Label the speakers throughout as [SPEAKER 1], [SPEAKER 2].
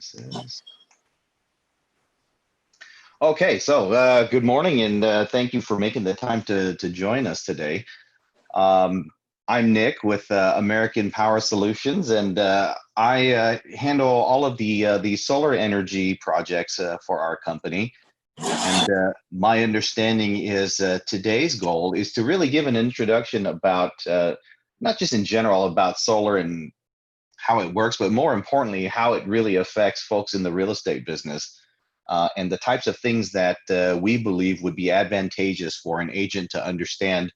[SPEAKER 1] Devices. Okay, so good morning, and thank you for making the time to join us today. Um, I'm Nick with American Power Solutions, and I handle all of the solar energy projects for our company. And my understanding is today's goal is to really give an introduction about not just in general about solar and how it works, but more importantly, how it really affects folks in the real estate business and the types of things that we believe would be advantageous for an agent to understand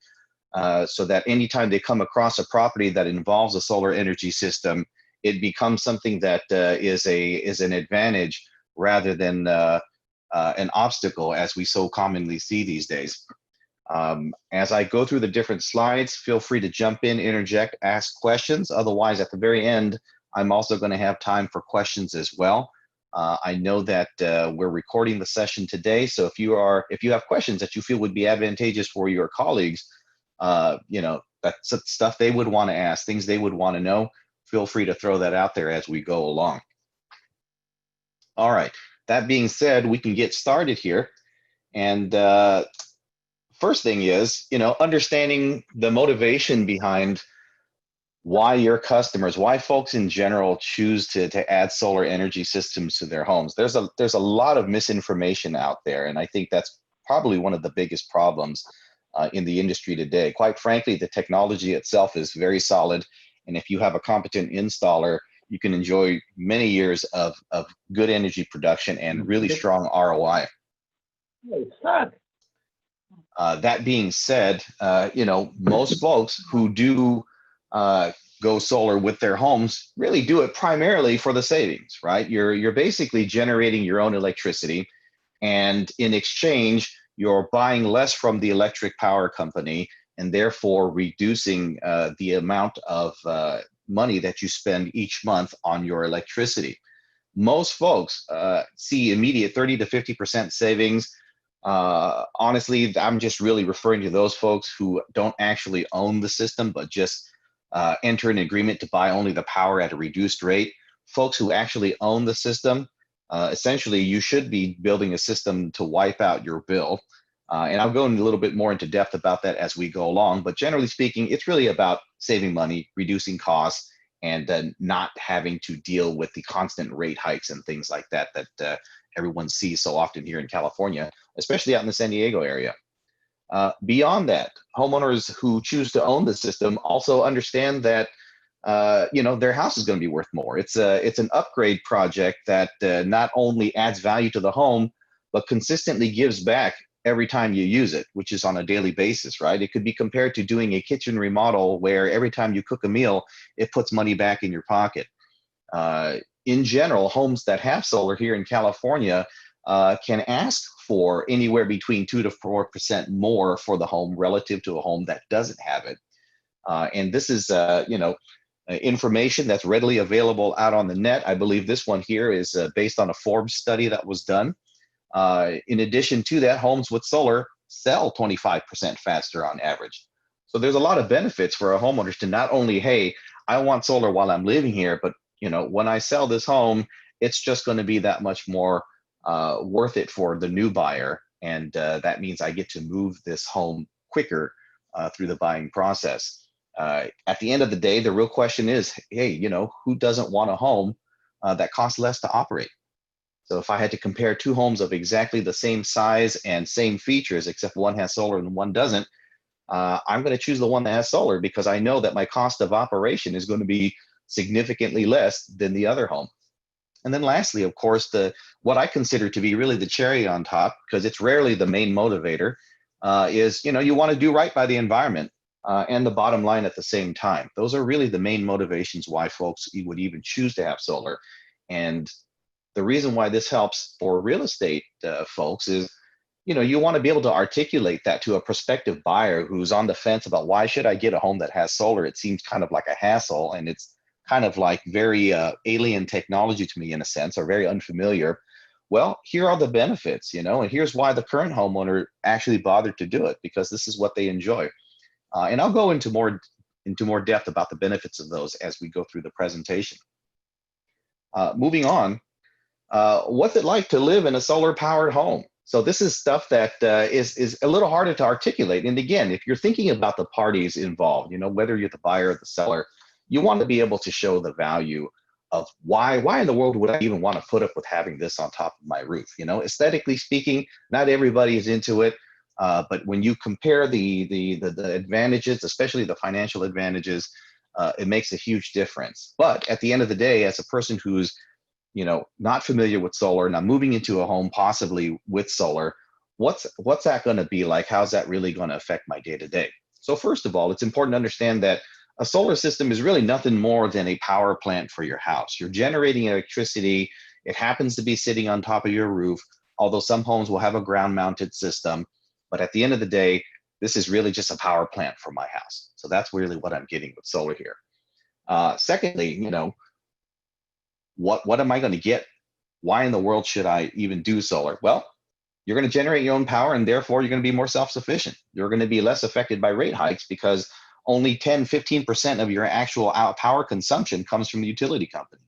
[SPEAKER 1] so that anytime they come across a property that involves a solar energy system, it becomes something that is an advantage rather than an obstacle as we so commonly see these days. As I go through the different slides, feel free to jump in, interject, ask questions. Otherwise, at the very end, I'm also going to have time for questions as well. I know that we're recording the session today, so if you have questions that you feel would be advantageous for your colleagues, that's stuff they would want to ask, things they would want to know, feel free to throw that out there as we go along. All right, that being said, we can get started here. And first thing is, understanding the motivation behind why your customers, why folks in general choose to add solar energy systems to their homes. There's a lot of misinformation out there, and I think that's probably one of the biggest problems in the industry today. Quite frankly, the technology itself is very solid, and if you have a competent installer, you can enjoy many years of good energy production and really strong ROI. That being said, most folks who do go solar with their homes really do it primarily for the savings, right? You're basically generating your own electricity, and in exchange, you're buying less from the electric power company, and therefore reducing the amount of money that you spend each month on your electricity. Most folks see immediate 30 to 50% savings. Honestly, I'm just really referring to those folks who don't actually own the system, but just enter an agreement to buy only the power at a reduced rate. Folks who actually own the system, essentially, you should be building a system to wipe out your bill. And I'll go in a little bit more into depth about that as we go along. But generally speaking, it's really about saving money, reducing costs, and not having to deal with the constant rate hikes and things like that that everyone sees so often here in California, especially out in the San Diego area. Beyond that, homeowners who choose to own the system also understand that their house is going to be worth more. It's an upgrade project that not only adds value to the home, but consistently gives back every time you use it, which is on a daily basis, right? It could be compared to doing a kitchen remodel where every time you cook a meal, it puts money back in your pocket. In general, homes that have solar here in California can ask for anywhere between 2 to 4% more for the home relative to a home that doesn't have it. And this is, information that's readily available out on the net. I believe this one here is based on a Forbes study that was done. In addition to that, homes with solar sell 25% faster on average. So there's a lot of benefits for a homeowner to not only, hey, I want solar while I'm living here, but when I sell this home, it's just going to be that much more worth it for the new buyer. And that means I get to move this home quicker through the buying process. At the end of the day, the real question is, hey, who doesn't want a home that costs less to operate? So if I had to compare two homes of exactly the same size and same features, except one has solar and one doesn't, I'm going to choose the one that has solar because I know that my cost of operation is going to be significantly less than the other home. And then lastly, of course, what I consider to be really the cherry on top, because it's rarely the main motivator, is you want to do right by the environment and the bottom line at the same time. Those are really the main motivations why folks would even choose to have solar. And the reason why this helps for real estate folks is, you want to be able to articulate that to a prospective buyer who's on the fence about why should I get a home that has solar? It seems kind of like a hassle, and it's kind of like very alien technology to me in a sense, or very unfamiliar. Well, here are the benefits, and here's why the current homeowner actually bothered to do it, because this is what they enjoy. And I'll go into more depth about the benefits of those as we go through the presentation. Moving on, what's it like to live in a solar powered home? So this is stuff that is a little harder to articulate. And again, if you're thinking about the parties involved, whether you're the buyer or the seller, you want to be able to show the value of why in the world would I even want to put up with having this on top of my roof? Aesthetically speaking, not everybody is into it. But when you compare the advantages, especially the financial advantages, it makes a huge difference. But at the end of the day, as a person who's not familiar with solar, now moving into a home possibly with solar, what's that going to be like? How's that really going to affect my day to day? So first of all, it's important to understand that a solar system is really nothing more than a power plant for your house. You're generating electricity. It happens to be sitting on top of your roof, although some homes will have a ground mounted system. But at the end of the day, this is really just a power plant for my house. So that's really what I'm getting with solar here. Secondly, what am I going to get? Why in the world should I even do solar? Well, you're going to generate your own power, and therefore you're going to be more self-sufficient. You're going to be less affected by rate hikes because only 10-15% of your actual power consumption comes from the utility company.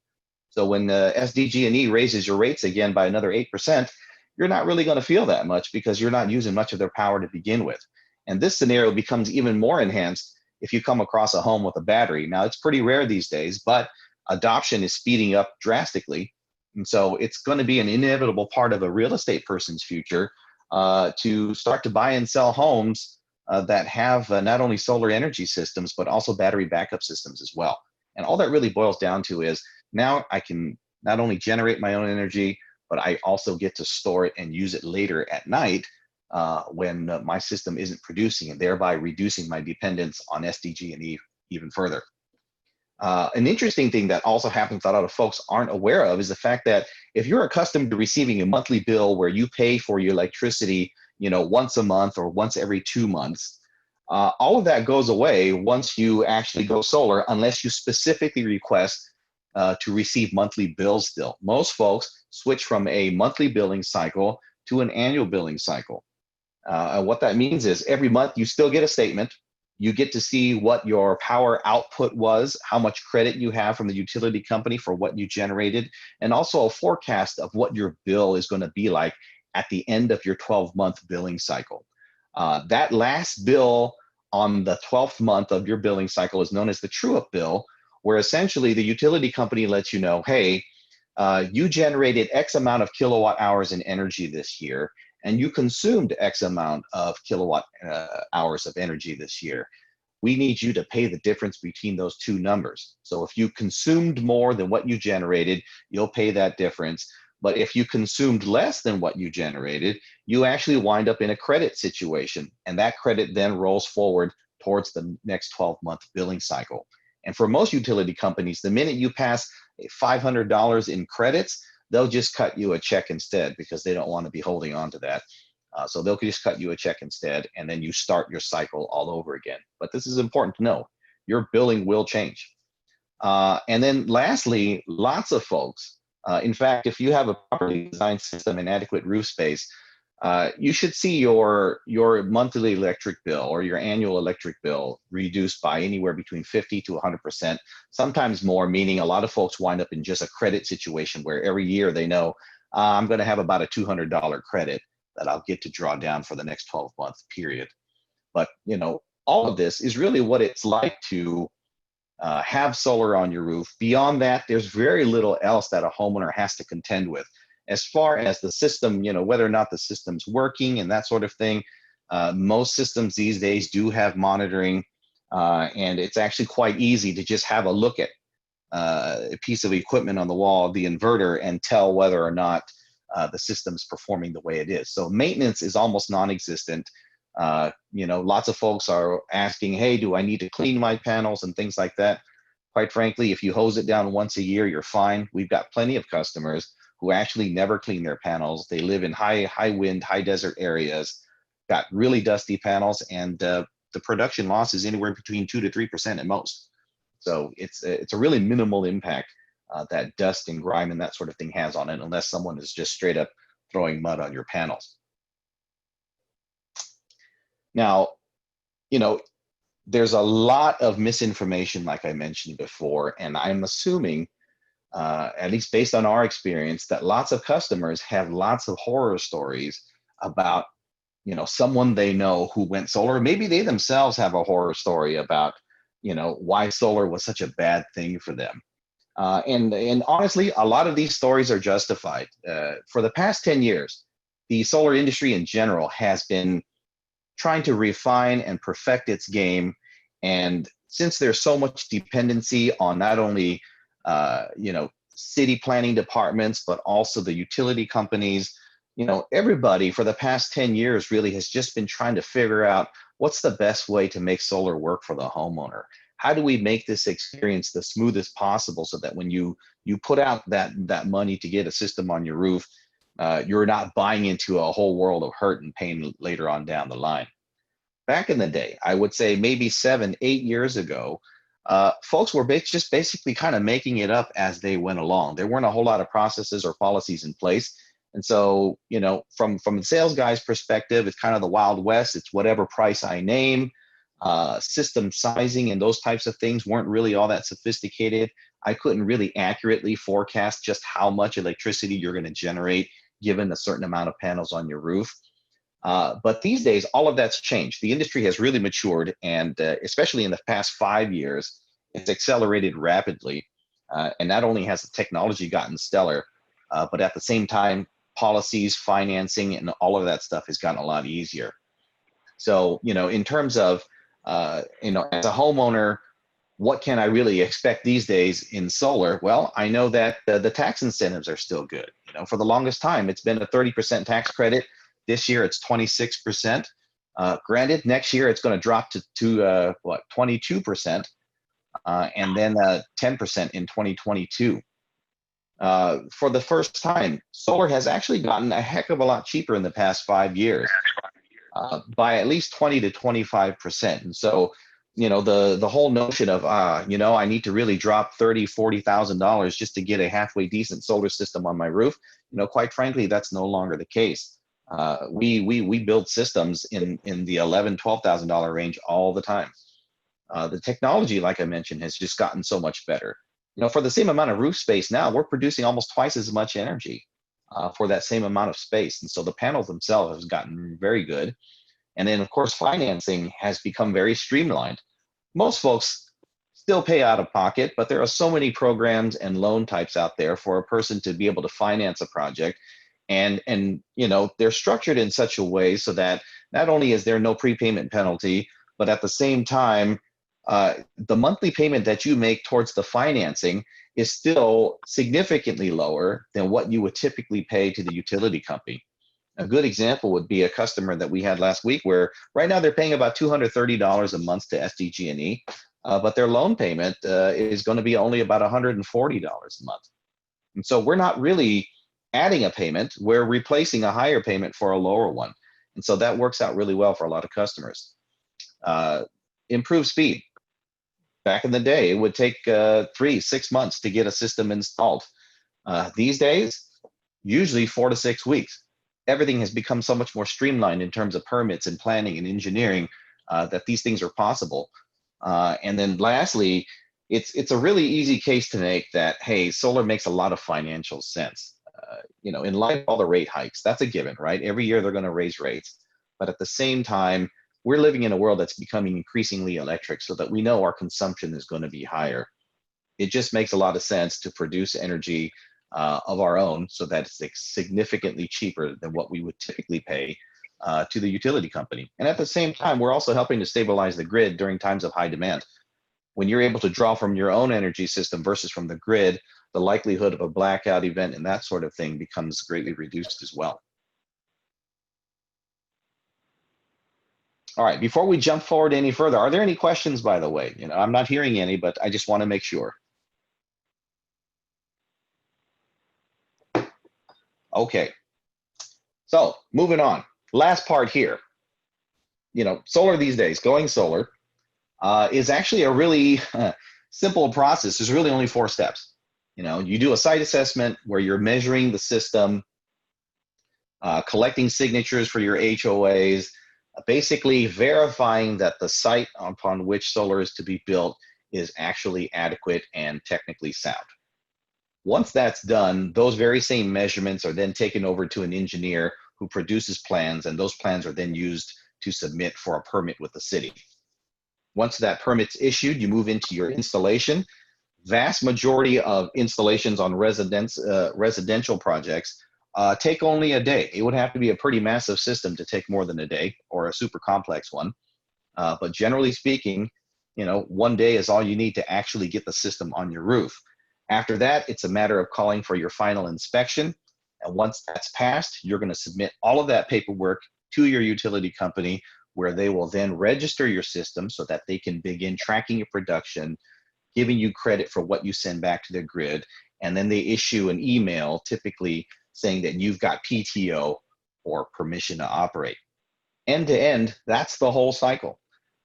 [SPEAKER 1] So when SDG&E raises your rates again by another 8%, you're not really going to feel that much because you're not using much of their power to begin with. And this scenario becomes even more enhanced if you come across a home with a battery. Now, it's pretty rare these days, but adoption is speeding up drastically. And so it's going to be an inevitable part of a real estate person's future to start to buy and sell homes that have not only solar energy systems, but also battery backup systems as well. And all that really boils down to is now I can not only generate my own energy, but I also get to store it and use it later at night when my system isn't producing, and thereby reducing my dependence on SDG&E even further. An interesting thing that also happens that a lot of folks aren't aware of is the fact that if you're accustomed to receiving a monthly bill where you pay for your electricity, once a month or once every 2 months, all of that goes away once you actually go solar, unless you specifically request to receive monthly bills still. Most folks switch from a monthly billing cycle to an annual billing cycle. And what that means is every month you still get a statement. You get to see what your power output was, how much credit you have from the utility company for what you generated, and also a forecast of what your bill is going to be like at the end of your 12-month billing cycle. That last bill on the 12th month of your billing cycle is known as the true-up bill, where essentially the utility company lets you know, hey, you generated X amount of kilowatt hours in energy this year, and you consumed X amount of kilowatt hours of energy this year. We need you to pay the difference between those two numbers. So if you consumed more than what you generated, you'll pay that difference. But if you consumed less than what you generated, you actually wind up in a credit situation. And that credit then rolls forward towards the next 12-month billing cycle. And for most utility companies, the minute you pass $500 in credits, they'll just cut you a check instead because they don't want to be holding on to that. So they'll just cut you a check instead, and then you start your cycle all over again. But this is important to know. Your billing will change. And then lastly, lots of folks, in fact, if you have a properly designed system and adequate roof space, you should see your monthly electric bill or your annual electric bill reduced by anywhere between 50 to 100%, sometimes more, meaning a lot of folks wind up in just a credit situation where every year they know I'm going to have about a $200 credit that I'll get to draw down for the next 12-month period. But all of this is really what it's like to have solar on your roof. Beyond that, there's very little else that a homeowner has to contend with. As far as the system, whether or not the system's working and that sort of thing, most systems these days do have monitoring, and it's actually quite easy to just have a look at a piece of equipment on the wall, the inverter, and tell whether or not the system's performing the way it is. So maintenance is almost non-existent. Lots of folks are asking, hey, do I need to clean my panels and things like that? Quite frankly, if you hose it down once a year, you're fine. We've got plenty of customers who actually never clean their panels. They live in high wind, high desert areas, got really dusty panels, and the production loss is anywhere between 2 to 3% at most. So it's a really minimal impact that dust and grime and that sort of thing has on it, unless someone is just straight up throwing mud on your panels. Now, there's a lot of misinformation, like I mentioned before, and I'm assuming at least based on our experience, that lots of customers have lots of horror stories about, someone they know who went solar. Maybe they themselves have a horror story about, why solar was such a bad thing for them. And honestly, a lot of these stories are justified. For the past 10 years, the solar industry in general has been trying to refine and perfect its game. And since there's so much dependency on not only city planning departments, but also the utility companies, everybody for the past 10 years really has just been trying to figure out what's the best way to make solar work for the homeowner. How do we make this experience the smoothest possible so that when you put out that money to get a system on your roof, you're not buying into a whole world of hurt and pain later on down the line. Back in the day, I would say maybe 7, 8 years ago, folks were just basically kind of making it up as they went along. There weren't a whole lot of processes or policies in place. And so, from the sales guy's perspective, it's kind of the Wild West. It's whatever price I name. System sizing and those types of things weren't really all that sophisticated. I couldn't really accurately forecast just how much electricity you're going to generate given a certain amount of panels on your roof. But these days, all of that's changed. The industry has really matured, and especially in the past 5 years, it's accelerated rapidly. And not only has the technology gotten stellar, but at the same time, policies, financing, and all of that stuff has gotten a lot easier. So, in terms of, as a homeowner, what can I really expect these days in solar? Well, I know that the tax incentives are still good. For the longest time, it's been a 30% tax credit. This year, it's 26%. Granted, next year it's going to drop to 22%, and then 10% in 2022. For the first time, solar has actually gotten a heck of a lot cheaper in the past 5 years, by at least 20 to 25%. And so, the whole notion of, I need to really drop $30,000, $40,000 just to get a halfway decent solar system on my roof. Quite frankly, that's no longer the case. We build systems in the $11,000, $12,000 range all the time. The technology, like I mentioned, has just gotten so much better. For the same amount of roof space now, we're producing almost twice as much energy for that same amount of space. And so the panels themselves have gotten very good. And then, of course, financing has become very streamlined. Most folks still pay out of pocket, but there are so many programs and loan types out there for a person to be able to finance a project. And they're structured in such a way so that not only is there no prepayment penalty, but at the same time, the monthly payment that you make towards the financing is still significantly lower than what you would typically pay to the utility company. A good example would be a customer that we had last week where right now they're paying about $230 a month to SDG&E, but their loan payment is going to be only about $140 a month. And so we're not really adding a payment, we're replacing a higher payment for a lower one. And so that works out really well for a lot of customers. Improved speed. Back in the day, it would take 3-6 months to get a system installed. These days, usually 4 to 6 weeks. Everything has become so much more streamlined in terms of permits and planning and engineering that these things are possible. And then lastly, it's a really easy case to make that, hey, solar makes a lot of financial sense. In light of all the rate hikes, that's a given, right? Every year they're going to raise rates. But at the same time, we're living in a world that's becoming increasingly electric so that we know our consumption is going to be higher. It just makes a lot of sense to produce energy of our own so that it's significantly cheaper than what we would typically pay to the utility company. And at the same time, we're also helping to stabilize the grid during times of high demand. When you're able to draw from your own energy system versus from the grid, the likelihood of a blackout event and that sort of thing becomes greatly reduced as well. All right, before we jump forward any further, are there any questions, by the way? I'm not hearing any, but I just want to make sure. Okay, so moving on. Last part here. Solar these days, going solar, is actually a really simple process. There's really only 4 steps. You do a site assessment where you're measuring the system, collecting signatures for your HOAs, basically verifying that the site upon which solar is to be built is actually adequate and technically sound. Once that's done, those very same measurements are then taken over to an engineer who produces plans, and those plans are then used to submit for a permit with the city. Once that permit's issued, you move into your installation. Vast majority of installations on residential projects take only a day. It would have to be a pretty massive system to take more than a day, or a super complex one. But generally speaking, you know, one day is all you need to actually get the system on your roof. After that, it's a matter of calling for your final inspection. And once that's passed, you're going to submit all of that paperwork to your utility company, where they will then register your system so that they can begin tracking your production, giving you credit for what you send back to the grid. And then they issue an email, typically saying that you've got PTO, or permission to operate. End to end, that's the whole cycle.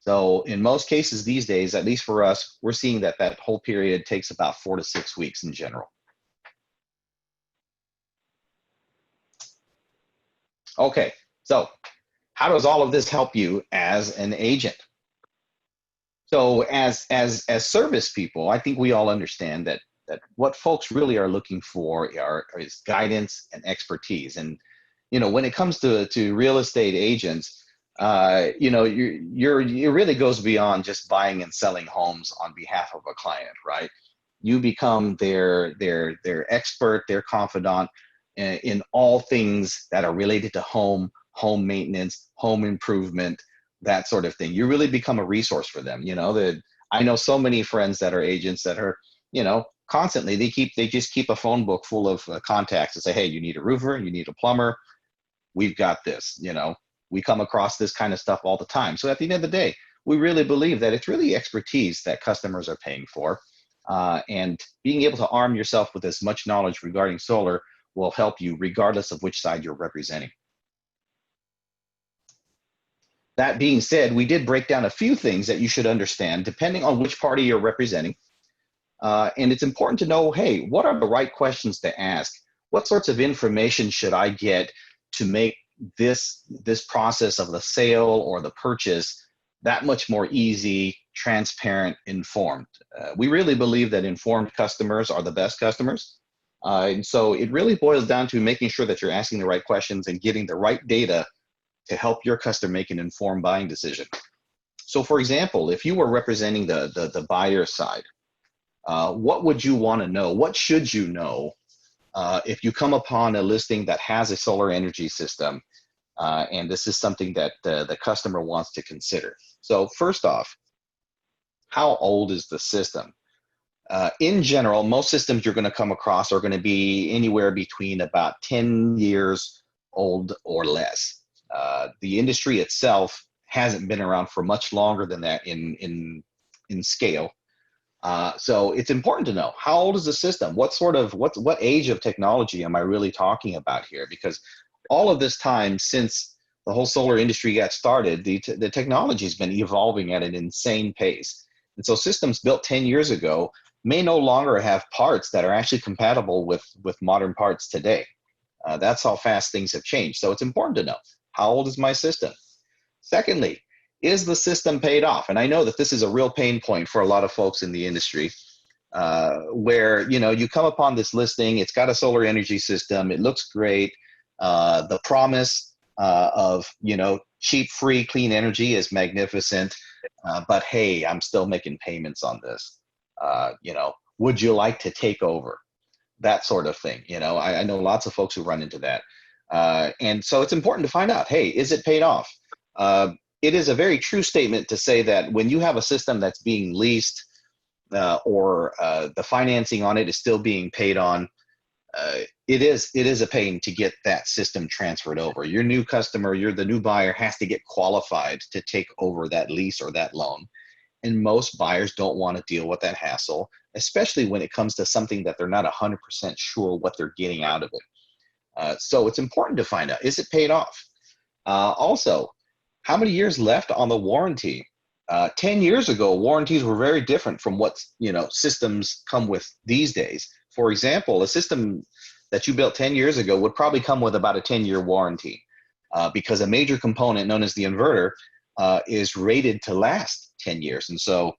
[SPEAKER 1] So in most cases these days, at least for us, we're seeing that that whole period takes about 4 to 6 weeks in general. Okay, so how does all of this help you as an agent? So as service people, I think we all understand that what folks really are looking for is guidance and expertise. And you know, when it comes to real estate agents, you know, it really goes beyond just buying and selling homes on behalf of a client, right? You become their expert, their confidant in all things that are related to home maintenance, home improvement, that sort of thing. You really become a resource for them. You know, that I know so many friends that are agents that are, you know, constantly they just keep a phone book full of contacts and say, hey, you need a roofer, you need a plumber, we've got this. You know, we come across this kind of stuff all the time. So at the end of the day, we really believe that it's really expertise that customers are paying for, and being able to arm yourself with as much knowledge regarding solar will help you regardless of which side you're representing. That being said, we did break down a few things that you should understand depending on which party you're representing. And it's important to know, hey, what are the right questions to ask? What sorts of information should I get to make this process of the sale or the purchase that much more easy, transparent, informed? We really believe that informed customers are the best customers. And so it really boils down to making sure that you're asking the right questions and getting the right data to help your customer make an informed buying decision. So for example, if you were representing the buyer side, what would you want to know? What should you know if you come upon a listing that has a solar energy system, and this is something that the customer wants to consider? So first off, how old is the system? In general, most systems you're going to come across are going to be anywhere between about 10 years old or less. The industry itself hasn't been around for much longer than that in scale. So it's important to know, how old is the system? What age of technology am I really talking about here? Because all of this time since the whole solar industry got started, the technology has been evolving at an insane pace. And so systems built 10 years ago may no longer have parts that are actually compatible with modern parts today. That's how fast things have changed. So it's important to know, how old is my system? Secondly, is the system paid off? And I know that this is a real pain point for a lot of folks in the industry, where, you know, you come upon this listing, it's got a solar energy system, it looks great. The promise of, you know, cheap, free, clean energy is magnificent. But hey, I'm still making payments on this. You know, would you like to take over? That sort of thing. You know, I know lots of folks who run into that. And so it's important to find out, hey, is it paid off? It is a very true statement to say that when you have a system that's being leased, or the financing on it is still being paid on, it is a pain to get that system transferred over. Your new customer, the new buyer, has to get qualified to take over that lease or that loan. And most buyers don't want to deal with that hassle, especially when it comes to something that they're not 100% sure what they're getting out of it. So it's important to find out, is it paid off? Also, how many years left on the warranty? 10 years ago, warranties were very different from what, you know, systems come with these days. For example, a system that you built 10 years ago would probably come with about a 10-year warranty, because a major component known as the inverter is rated to last 10 years. And so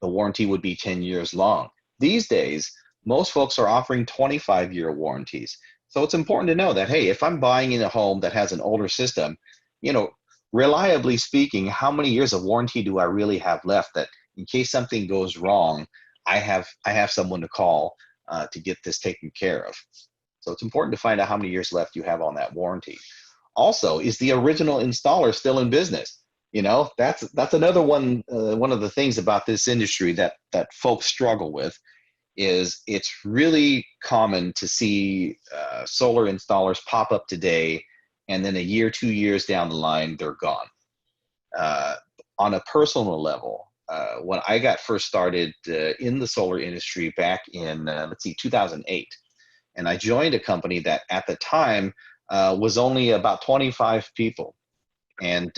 [SPEAKER 1] the warranty would be 10 years long. These days, Most folks are offering 25-year warranties. So it's important to know that, hey, if I'm buying in a home that has an older system, you know, reliably speaking, how many years of warranty do I really have left that in case something goes wrong, I have someone to call to get this taken care of. So it's important to find out how many years left you have on that warranty. Also, is the original installer still in business? You know, that's another one. One of the things about this industry that folks struggle with is it's really common to see solar installers pop up today, and then a year, 2 years down the line, they're gone. Uh, on a personal level, when I got first started in the solar industry back in, let's see, 2008, and I joined a company that at the time was only about 25 people. And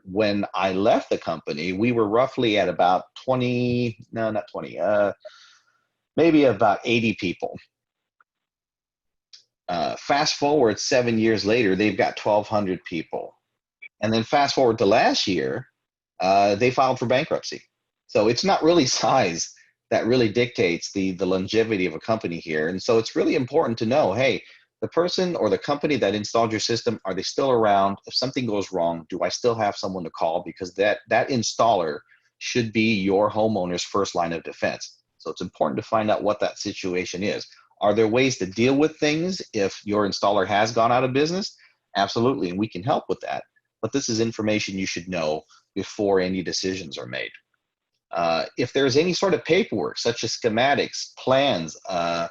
[SPEAKER 1] when I left the company, we were roughly at about 20, no, not 20, maybe about 80 people. Fast forward 7 years later, they've got 1,200 people. And then fast forward to last year, they filed for bankruptcy. So it's not really size that really dictates the longevity of a company here. And so it's really important to know, hey, the person or the company that installed your system, are they still around? If something goes wrong, do I still have someone to call? Because that installer should be your homeowner's first line of defense. So it's important to find out what that situation is. Are there ways to deal with things if your installer has gone out of business? Absolutely, and we can help with that. But this is information you should know before any decisions are made. If there's any sort of paperwork, such as schematics, plans, a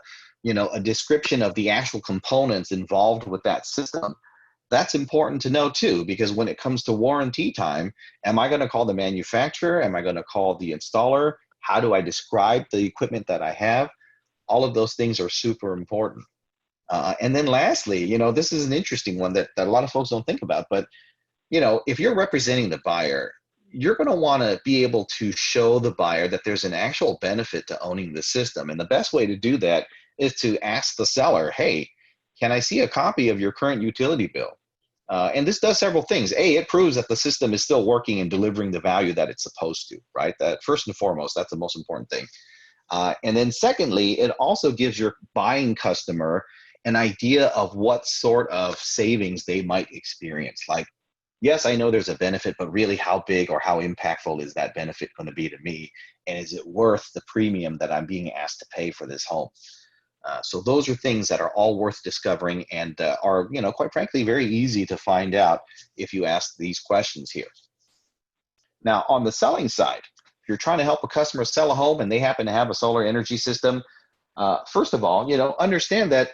[SPEAKER 1] description of the actual components involved with that system, that's important to know too, because when it comes to warranty time, am I going to call the manufacturer? Am I going to call the installer? How do I describe the equipment that I have? All of those things are super important. And then lastly, this is an interesting one that a lot of folks don't think about, but if you're representing the buyer, you're going to want to be able to show the buyer that there's an actual benefit to owning the system. And the best way to do that is to ask the seller, hey, can I see a copy of your current utility bill? And this does several things. A, it proves that the system is still working and delivering the value that it's supposed to, right? That first and foremost, that's the most important thing. And then secondly, it also gives your buying customer an idea of what sort of savings they might experience. Like, yes, I know there's a benefit, but really how big or how impactful is that benefit going to be to me? And is it worth the premium that I'm being asked to pay for this home? So those are things that are all worth discovering and are, quite frankly, very easy to find out if you ask these questions here. Now, on the selling side, if you're trying to help a customer sell a home and they happen to have a solar energy system, first of all, understand that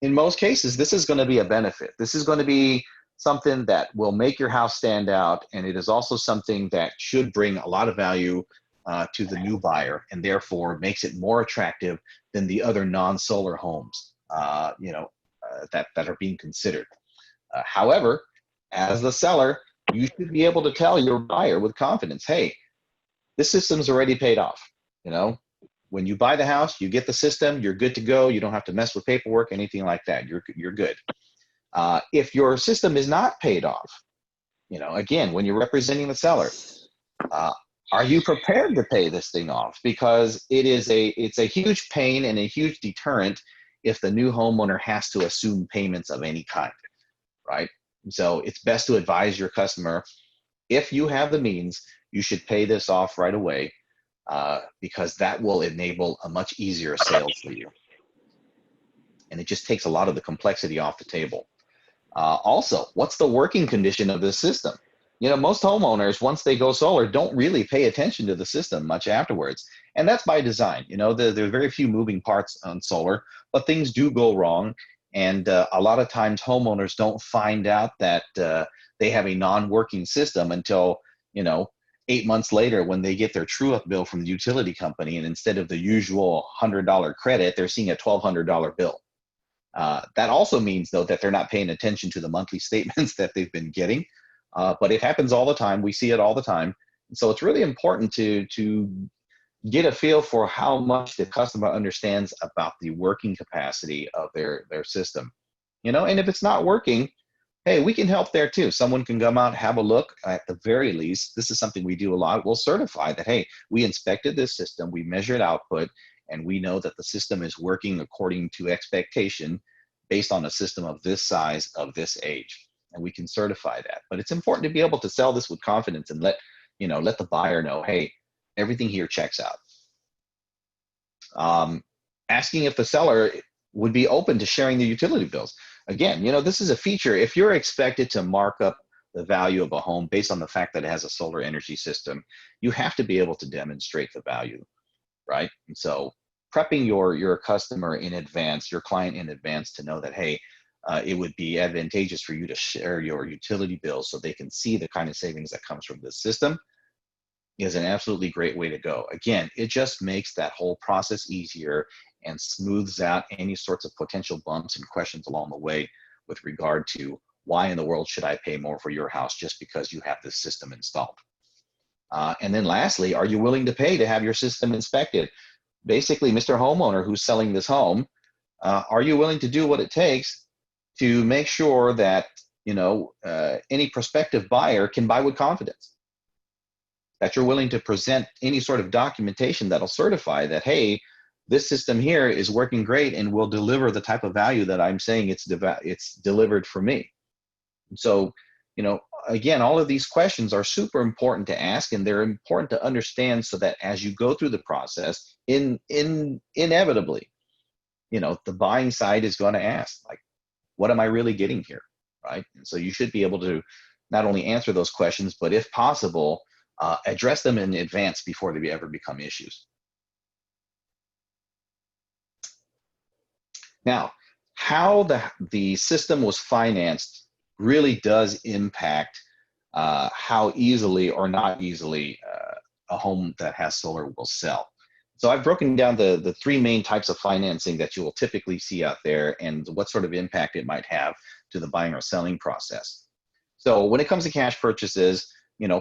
[SPEAKER 1] in most cases, this is going to be a benefit. This is going to be something that will make your house stand out, and it is also something that should bring a lot of value to the new buyer, and therefore makes it more attractive than the other non-solar homes, that are being considered. However, as the seller, you should be able to tell your buyer with confidence, hey, this system's already paid off. When you buy the house, you get the system, you're good to go. You don't have to mess with paperwork, anything like that. You're good. If your system is not paid off, again, when you're representing the seller, are you prepared to pay this thing off? Because it's a huge pain and a huge deterrent if the new homeowner has to assume payments of any kind, right? So it's best to advise your customer, if you have the means, you should pay this off right away, because that will enable a much easier sale for you. And it just takes a lot of the complexity off the table. Also, what's the working condition of this system? Most homeowners, once they go solar, don't really pay attention to the system much afterwards. And that's by design. There's very few moving parts on solar, but things do go wrong. And a lot of times homeowners don't find out that they have a non-working system until, 8 months later when they get their true-up bill from the utility company. And instead of the usual $100 credit, they're seeing a $1,200 bill. That also means, though, that they're not paying attention to the monthly statements that they've been getting. But it happens all the time. We see it all the time. So it's really important to get a feel for how much the customer understands about the working capacity of their system. And if it's not working, hey, we can help there too. Someone can come out, have a look. At the very least, this is something we do a lot. We'll certify that, hey, we inspected this system, we measured output, and we know that the system is working according to expectation based on a system of this size, of this age, and we can certify that. But it's important to be able to sell this with confidence and let the buyer know, hey, everything here checks out. Asking if the seller would be open to sharing the utility bills. Again, this is a feature. If you're expected to mark up the value of a home based on the fact that it has a solar energy system, you have to be able to demonstrate the value, right? And so prepping your customer in advance, your client in advance, to know that, hey, it would be advantageous for you to share your utility bills so they can see the kind of savings that comes from this system, is an absolutely great way to go. Again, it just makes that whole process easier and smooths out any sorts of potential bumps and questions along the way with regard to why in the world should I pay more for your house just because you have this system installed. And then lastly, are you willing to pay to have your system inspected? Basically, Mr. Homeowner who's selling this home, are you willing to do what it takes to make sure that any prospective buyer can buy with confidence? That you're willing to present any sort of documentation that'll certify that, hey, this system here is working great and will deliver the type of value that I'm saying it's delivered for me. So, again, all of these questions are super important to ask, and they're important to understand so that as you go through the process, inevitably, the buying side is going to ask, like, what am I really getting here, right? And so you should be able to not only answer those questions, but if possible, address them in advance before they ever become issues. Now, how the system was financed really does impact how easily or not easily a home that has solar will sell. So I've broken down the three main types of financing that you will typically see out there and what sort of impact it might have to the buying or selling process. So when it comes to cash purchases,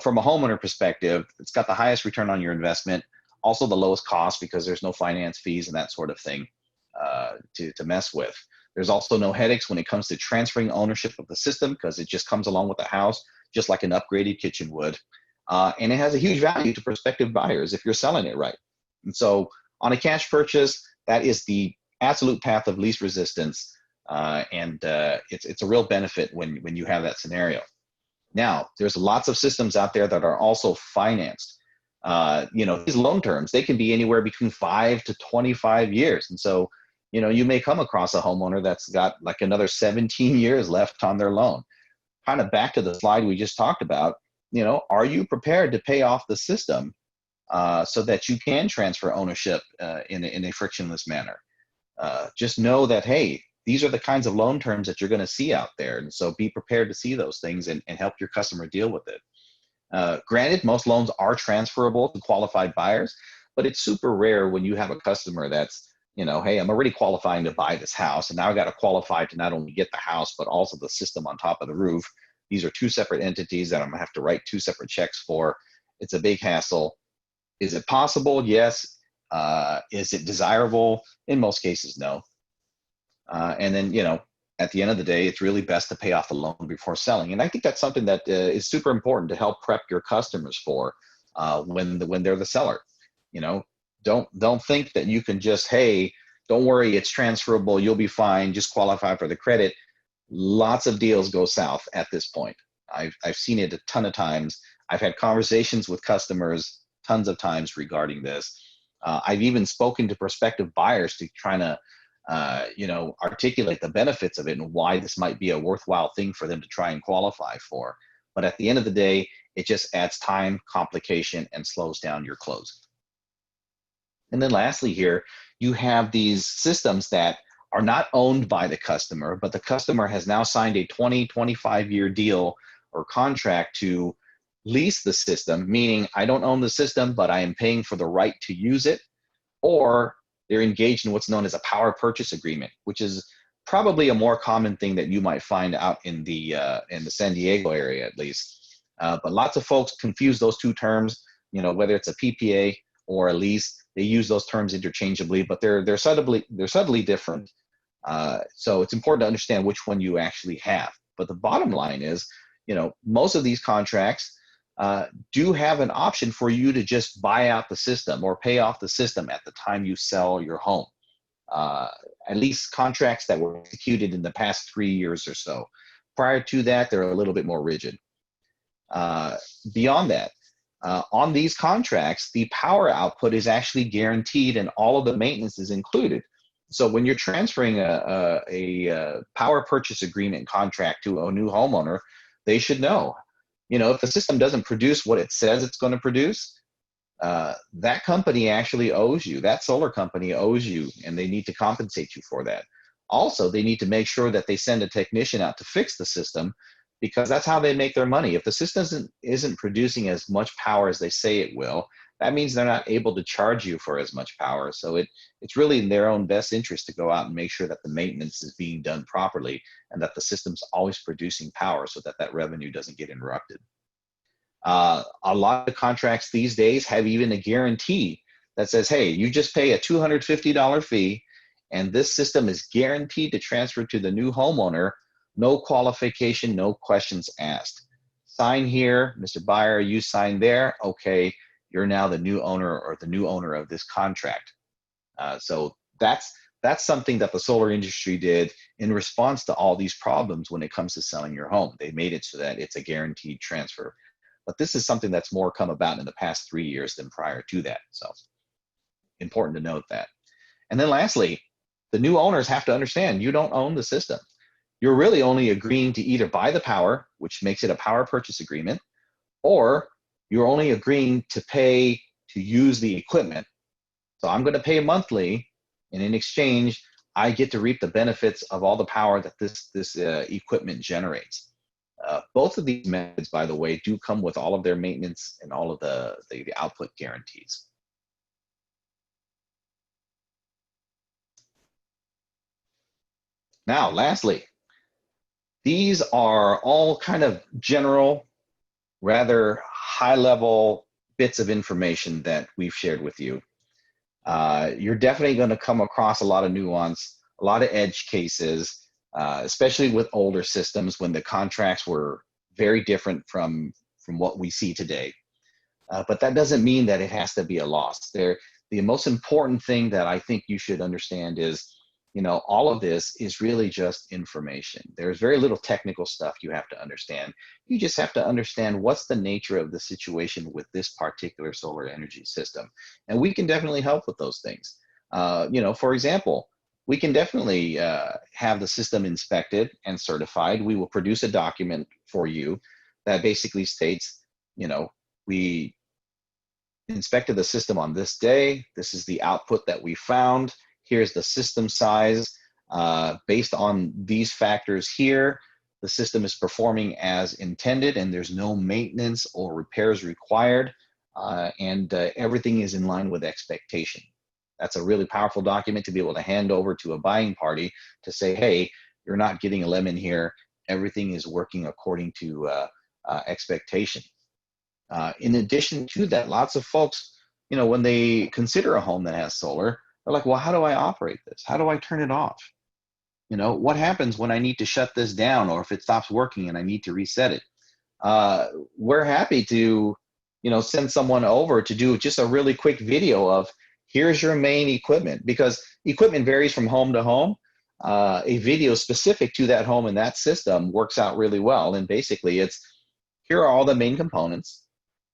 [SPEAKER 1] from a homeowner perspective, it's got the highest return on your investment, also the lowest cost because there's no finance fees and that sort of thing to mess with. There's also no headaches when it comes to transferring ownership of the system because it just comes along with the house, just like an upgraded kitchen would. And it has a huge value to prospective buyers if you're selling it right. And so on a cash purchase, that is the absolute path of least resistance. And it's a real benefit when you have that scenario. Now, there's lots of systems out there that are also financed. These loan terms, they can be anywhere between 5 to 25 years. And so, you may come across a homeowner that's got like another 17 years left on their loan. Kind of back to the slide we just talked about, are you prepared to pay off the system so that you can transfer ownership in a frictionless manner? Just know that, hey, these are the kinds of loan terms that you're going to see out there. And so be prepared to see those things and help your customer deal with it. Granted, most loans are transferable to qualified buyers, but it's super rare when you have a customer that's, hey, I'm already qualifying to buy this house, and now I got to qualify to not only get the house, but also the system on top of the roof. These are two separate entities that I'm going to have to write two separate checks for. It's a big hassle. Is it possible? Yes. Is it desirable? In most cases, no. And then, at the end of the day, it's really best to pay off the loan before selling. And I think that's something that is super important to help prep your customers for when they're the seller. Don't think that you can just, hey, don't worry, it's transferable, you'll be fine, just qualify for the credit. Lots of deals go south at this point. I've seen it a ton of times. I've had conversations with customers tons of times regarding this. I've even spoken to prospective buyers to try to articulate the benefits of it and why this might be a worthwhile thing for them to try and qualify for. But at the end of the day, it just adds time, complication, and slows down your closing. And then lastly here, you have these systems that are not owned by the customer, but the customer has now signed a 20, 25-year deal or contract to lease the system, meaning I don't own the system, but I am paying for the right to use it, or they're engaged in what's known as a power purchase agreement, which is probably a more common thing that you might find out in the San Diego area, at least. But lots of folks confuse those two terms, whether it's a PPA or a lease. They use those terms interchangeably, but they're subtly different. So it's important to understand which one you actually have. But the bottom line is, most of these contracts do have an option for you to just buy out the system or pay off the system at the time you sell your home. At least contracts that were executed in the past 3 years or so. Prior to that, they're a little bit more rigid. Beyond that, on these contracts, the power output is actually guaranteed and all of the maintenance is included. So when you're transferring a power purchase agreement contract to a new homeowner, they should know, if the system doesn't produce what it says it's going to produce, that company actually owes you, that solar company owes you, and they need to compensate you for that. Also, they need to make sure that they send a technician out to fix the system, because that's how they make their money. If the system isn't producing as much power as they say it will, that means they're not able to charge you for as much power. So it's really in their own best interest to go out and make sure that the maintenance is being done properly and that the system's always producing power so that that revenue doesn't get interrupted. A lot of contracts these days have even a guarantee that says, hey, you just pay a $250 fee and this system is guaranteed to transfer to the new homeowner. No qualification, no questions asked. Sign here, Mr. Buyer, you sign there. Okay, you're now the new owner or the new owner of this contract. So that's something that the solar industry did in response to all these problems when it comes to selling your home. They made it so that it's a guaranteed transfer. But this is something that's more come about in the past 3 years than prior to that. So important to note that. And then lastly, the new owners have to understand you don't own the system. You're really only agreeing to either buy the power, which makes it a power purchase agreement, or you're only agreeing to pay to use the equipment. So I'm going to pay monthly, and in exchange, I get to reap the benefits of all the power that this equipment generates. Both of these methods, by the way, do come with all of their maintenance and all of the output guarantees. Now, lastly, these are all kind of general, rather high-level bits of information that we've shared with you. You're definitely going to come across a lot of nuance, a lot of edge cases, especially with older systems when the contracts were very different from what we see today. But that doesn't mean that it has to be a loss. The most important thing that I think you should understand is, all of this is really just information. There's very little technical stuff you have to understand. You just have to understand what's the nature of the situation with this particular solar energy system. And we can definitely help with those things. For example, we can definitely have the system inspected and certified. We will produce a document for you that basically states, we inspected the system on this day. This is the output that we found. Here's the system size. Based on these factors here, the system is performing as intended and there's no maintenance or repairs required, and everything is in line with expectation. That's a really powerful document to be able to hand over to a buying party to say, hey, you're not getting a lemon here. Everything is working according to expectation. In addition to that, lots of folks, when they consider a home that has solar, they're like, well, how do I operate this? How do I turn it off? What happens when I need to shut this down or if it stops working and I need to reset it? We're happy to, send someone over to do just a really quick video of here's your main equipment, because equipment varies from home to home. A video specific to that home and that system works out really well. And basically it's, here are all the main components.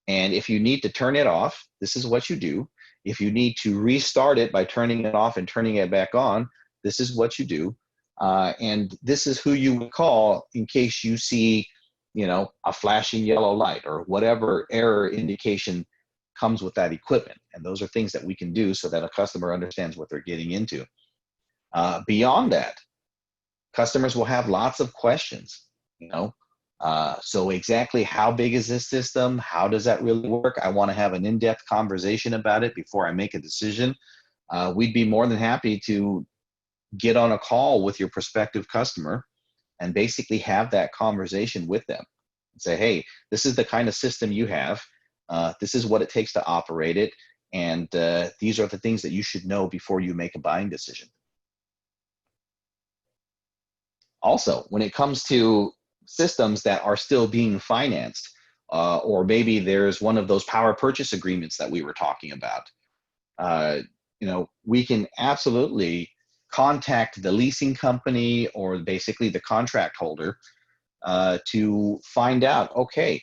[SPEAKER 1] And if you need to turn it off, this is what you do. If you need to restart it by turning it off and turning it back on, this is what you do. And this is who you would call in case you see, a flashing yellow light or whatever error indication comes with that equipment. And those are things that we can do so that a customer understands what they're getting into. Beyond that, customers will have lots of questions, so exactly how big is this system? How does that really work? I want to have an in-depth conversation about it before I make a decision. We'd be more than happy to get on a call with your prospective customer and basically have that conversation with them and say, hey, this is the kind of system you have. This is what it takes to operate it. And these are the things that you should know before you make a buying decision. Also, when it comes to systems that are still being financed, or maybe there's one of those power purchase agreements that we were talking about. We can absolutely contact the leasing company or basically the contract holder to find out, okay,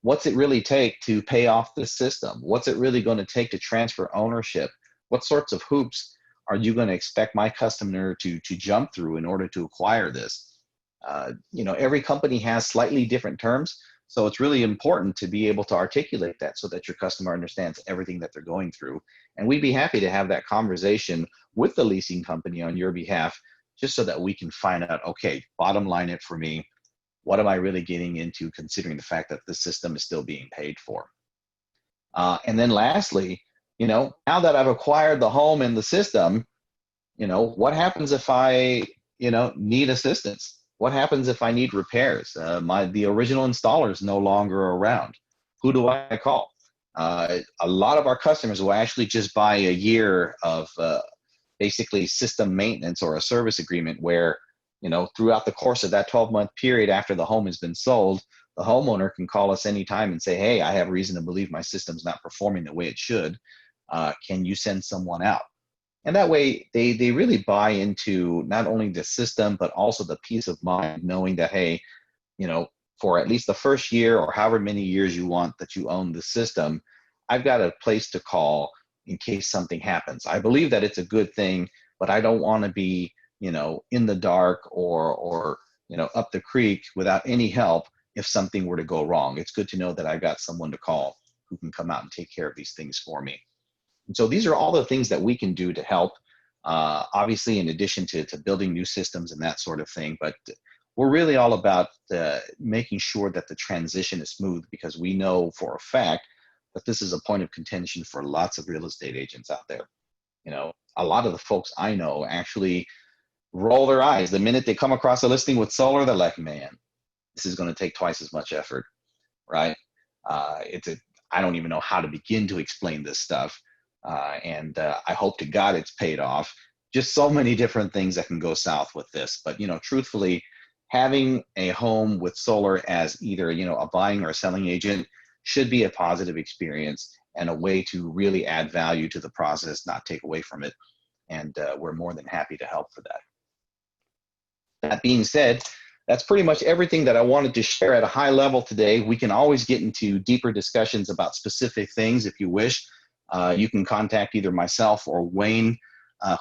[SPEAKER 1] what's it really take to pay off the system? What's it really going to take to transfer ownership? What sorts of hoops are you going to expect my customer to jump through in order to acquire this? Every company has slightly different terms, so it's really important to be able to articulate that so that your customer understands everything that they're going through. And we'd be happy to have that conversation with the leasing company on your behalf, just so that we can find out, okay, bottom line it for me. What am I really getting into, considering the fact that the system is still being paid for? And then lastly, now that I've acquired the home and the system, what happens if I, need assistance? What happens if I need repairs? The original installer is no longer around. Who do I call? A lot of our customers will actually just buy a year of basically system maintenance or a service agreement where, throughout the course of that 12-month period after the home has been sold, the homeowner can call us anytime and say, hey, I have reason to believe my system's not performing the way it should. Can you send someone out? And that way they really buy into not only the system, but also the peace of mind, knowing that, hey, for at least the first year or however many years you want that you own the system, I've got a place to call in case something happens. I believe that it's a good thing, but I don't want to be, in the dark or up the creek without any help if something were to go wrong. It's good to know that I've got someone to call who can come out and take care of these things for me. And so these are all the things that we can do to help, obviously, in addition to building new systems and that sort of thing. But we're really all about making sure that the transition is smooth, because we know for a fact that this is a point of contention for lots of real estate agents out there. A lot of the folks I know actually roll their eyes the minute they come across a listing with solar. They're like, man, this is going to take twice as much effort, right? I don't even know how to begin to explain this stuff. And I hope to God it's paid off. Just so many different things that can go south with this. But, truthfully, having a home with solar as either, a buying or a selling agent should be a positive experience and a way to really add value to the process, not take away from it. And we're more than happy to help for that. That being said, that's pretty much everything that I wanted to share at a high level today. We can always get into deeper discussions about specific things if you wish. You can contact either myself or Wayne,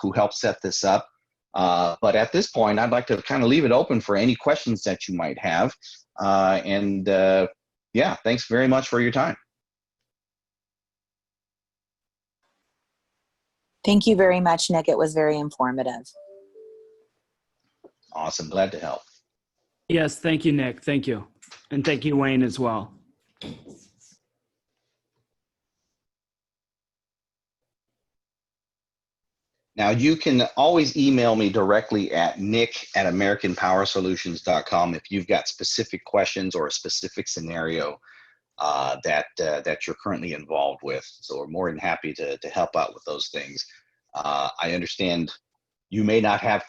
[SPEAKER 1] who helped set this up. But at this point, I'd like to kind of leave it open for any questions that you might have. Yeah, thanks very much for your time.
[SPEAKER 2] Thank you very much, Nick. It was very informative.
[SPEAKER 1] Awesome. Glad to help.
[SPEAKER 3] Yes, thank you, Nick. Thank you. And thank you, Wayne, as well.
[SPEAKER 1] Now, you can always email me directly at nick@americanpowersolutions.com if you've got specific questions or a specific scenario that you're currently involved with. So we're more than happy to help out with those things. I understand you may not have